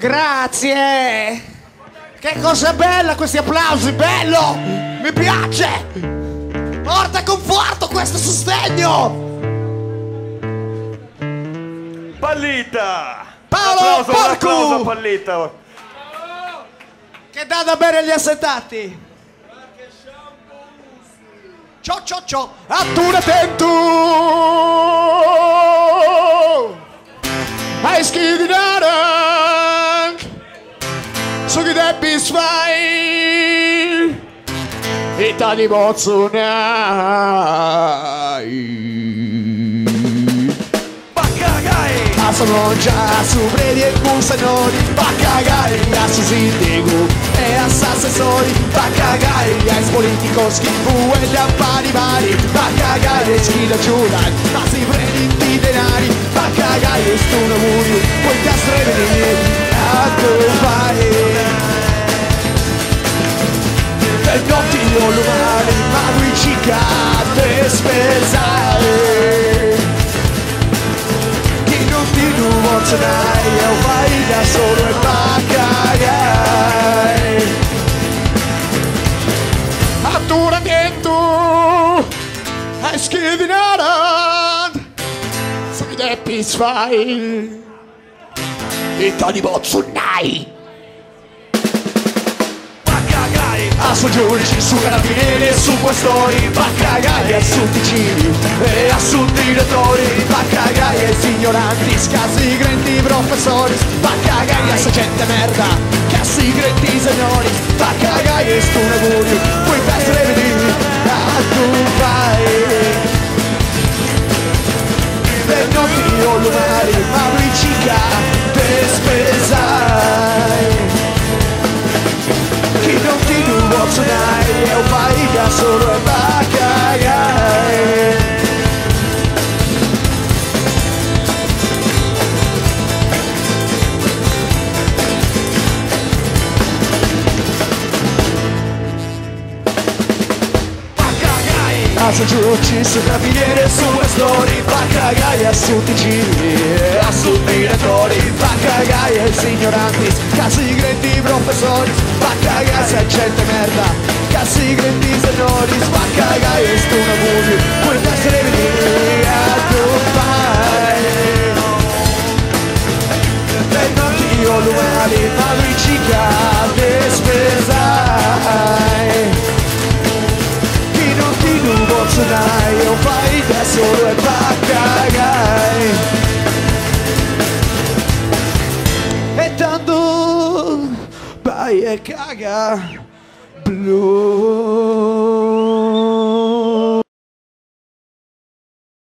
Grazie! Che cosa bella questi applausi, bello! Mi piace! Porta conforto questo sostegno! Pallita! Paolo Un applauso a Porcu! Pallita! Che dà da bere agli assetati! Ciao ciao ciao! Atturate tu! Hai schidi naranc! Su chi debbi sfai! E tali bozzonai! Sono già su predi e busanoni, va cagare a Susindigu e a Sassessori, va cagare a politico schifo e gli affari vari, va cagare schida Giudan, ma si prendi di denari, va cagare stu muri, puoi castrare a tu fai. Per notti io lumare, ma lui ci cade spesare. What's an eye? Eu vai da solo e pagai. Attura dentro, hai schivinato, sei deppi sfai, e tali bozzonai. A su giudici, su carabinieri, su questori, va cagare su ticini e a su direttori, va cagare signoranti, scassi grandi professori, va cagare a sta gente merda, cassi grandi signori, va cagare stu augurio, puoi essere venire a tu fai. Per notti o lunari, ma riccica te spesai. Chi non ti bozzonai, io fai da solo e va cagare. A su giudici, su carabinieri, su questori, va cagare a su ticini, a su direttori, va cagare signoranti, casi grandi professori, va cagare se gente merda, casi grandi signori, va cagare stu augurio, puoi essere venire a tu fai. Per notti o lunari, ma riccica te spesai. Bozzonai, io fai da solo e va cagai. E tanto vai e caga blu.